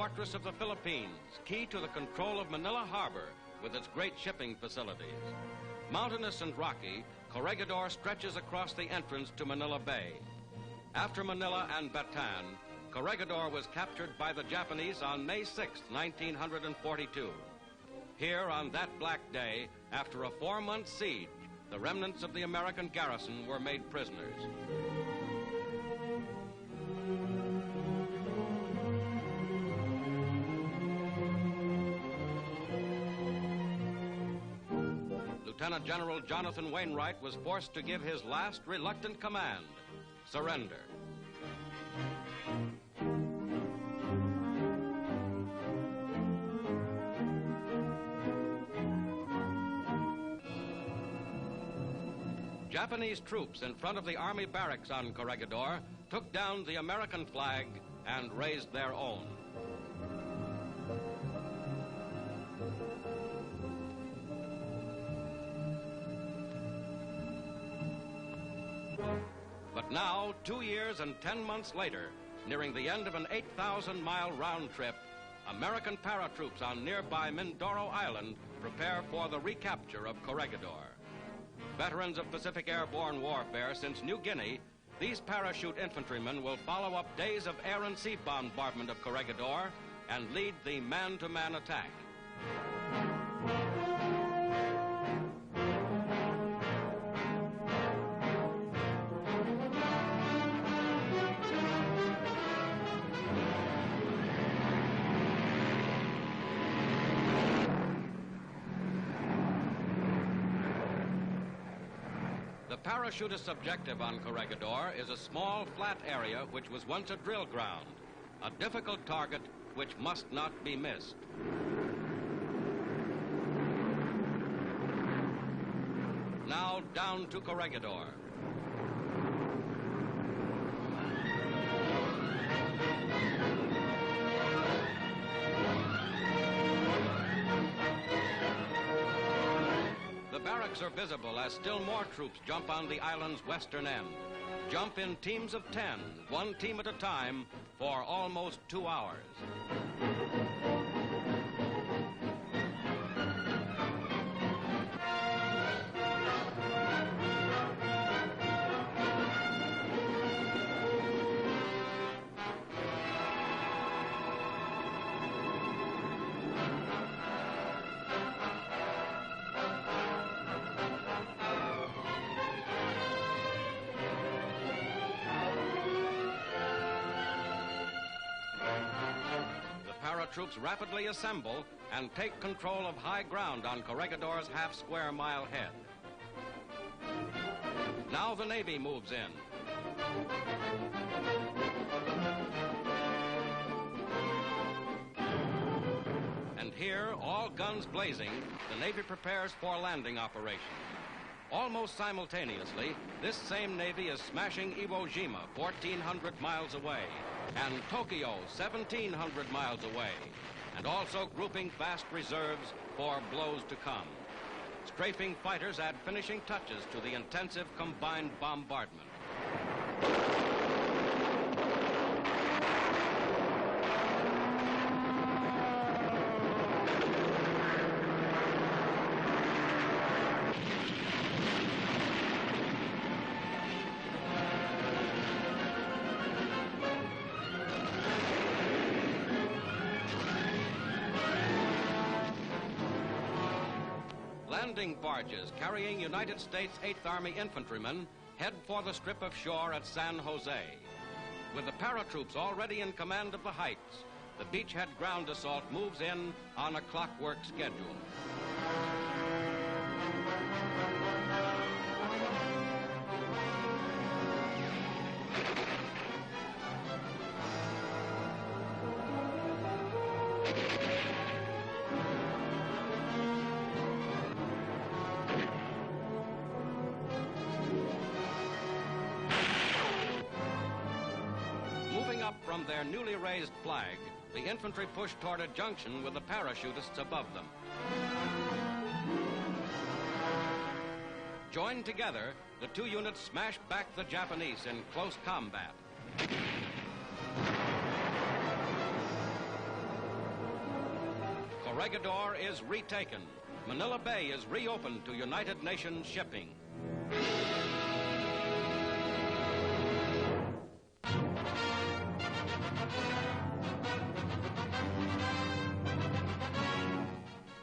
fortress of the Philippines, key to the control of Manila Harbor with its great shipping facilities. Mountainous and rocky, Corregidor stretches across the entrance to Manila Bay. After Manila and Bataan, Corregidor was captured by the Japanese on May 6, 1942. Here on that black day, after a 4-month siege, the remnants of the American garrison were made prisoners. Lieutenant General Jonathan Wainwright was forced to give his last reluctant command: surrender. Japanese troops in front of the army barracks on Corregidor took down the American flag and raised their own. But now, 2 years and 10 months later, nearing the end of an 8,000-mile round trip, American paratroops on nearby Mindoro Island prepare for the recapture of Corregidor. Veterans of Pacific airborne warfare since New Guinea, these parachute infantrymen will follow up days of air and sea bombardment of Corregidor and lead the man-to-man attack. The parachutist's objective on Corregidor is a small, flat area which was once a drill ground, a difficult target which must not be missed. Now down to Corregidor. The barracks are visible as still more troops jump on the island's western end. Jump in teams of 10, one team at a time, for almost 2 hours. Troops rapidly assemble and take control of high ground on Corregidor's half-square-mile head. Now the Navy moves in. And here, all guns blazing, the Navy prepares for landing operations. Almost simultaneously, this same Navy is smashing Iwo Jima, 1,400 miles away, and Tokyo, 1,700 miles away, and also grouping vast reserves for blows to come. Strafing fighters add finishing touches to the intensive combined bombardment. Landing barges carrying United States 8th Army infantrymen head for the strip of shore at San Jose. With the paratroops already in command of the heights, the beachhead ground assault moves in on a clockwork schedule. From their newly raised flag, the infantry push toward a junction with the parachutists above them. Joined together, the two units smash back the Japanese in close combat. Corregidor is retaken. Manila Bay is reopened to United Nations shipping.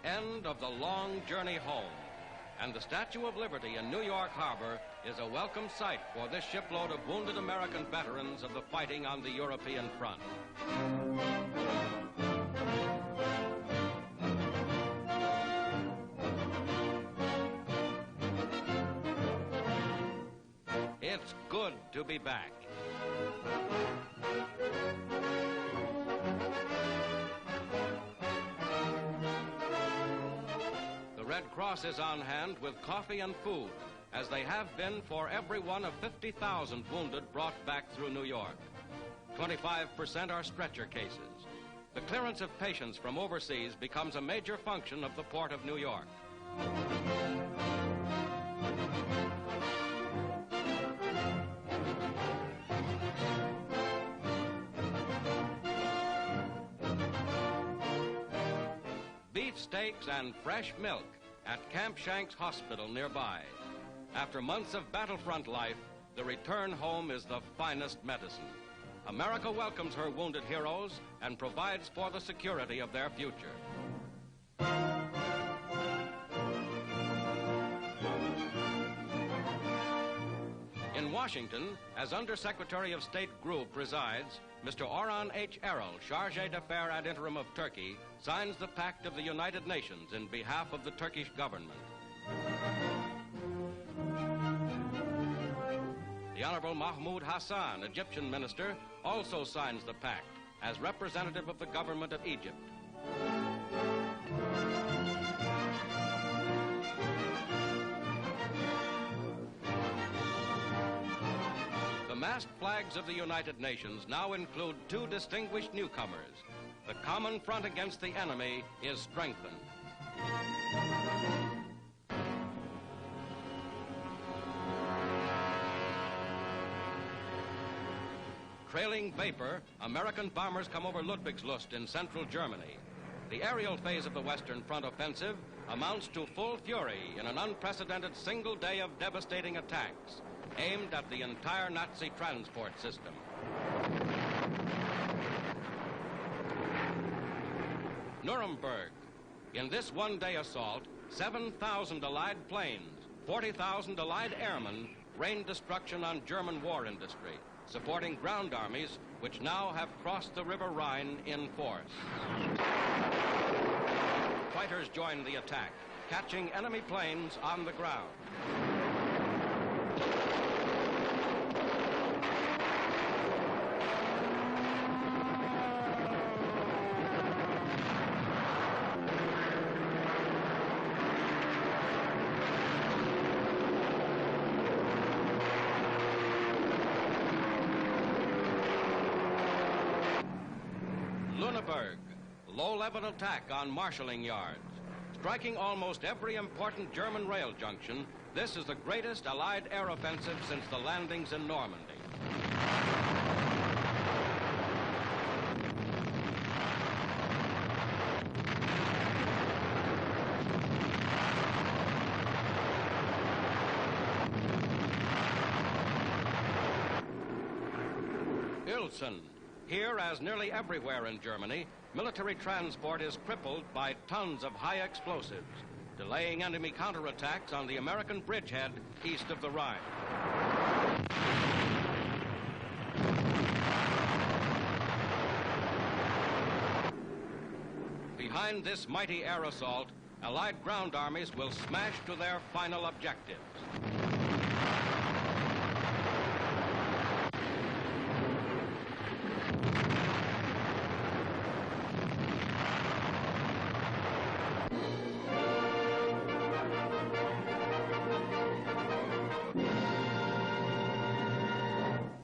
End of the long journey home. And the Statue of Liberty in New York Harbor is a welcome sight for this shipload of wounded American veterans of the fighting on the European front. It's good to be back. The Red Cross is on hand with coffee and food, as they have been for every one of 50,000 wounded brought back through New York. 25% are stretcher cases. The clearance of patients from overseas becomes a major function of the Port of New York. Steaks and fresh milk at Camp Shanks Hospital nearby. After months of battlefront life, the return home is the finest medicine. America welcomes her wounded heroes and provides for the security of their future. In Washington, as Undersecretary of State Groove presides, Mr. Orhan H. Errol, Chargé d'Affaires ad interim of Turkey, signs the Pact of the United Nations in behalf of the Turkish government. The Honorable Mahmoud Hassan, Egyptian minister, also signs the pact as representative of the government of Egypt. The massed flags of the United Nations now include two distinguished newcomers. The common front against the enemy is strengthened. Trailing vapor, American bombers come over Ludwigslust in central Germany. The aerial phase of the Western Front offensive amounts to full fury in an unprecedented single day of devastating attacks aimed at the entire Nazi transport system. Nuremberg. In this one-day assault, 7,000 Allied planes, 40,000 Allied airmen rained destruction on German war industry, supporting ground armies which now have crossed the River Rhine in force. Fighters joined the attack, catching enemy planes on the ground. Low-level attack on marshalling yards. Striking almost every important German rail junction, this is the greatest Allied air offensive since the landings in Normandy. Uelzen. Here, as nearly everywhere in Germany, military transport is crippled by tons of high explosives, delaying enemy counterattacks on the American bridgehead east of the Rhine. Behind this mighty air assault, Allied ground armies will smash to their final objectives.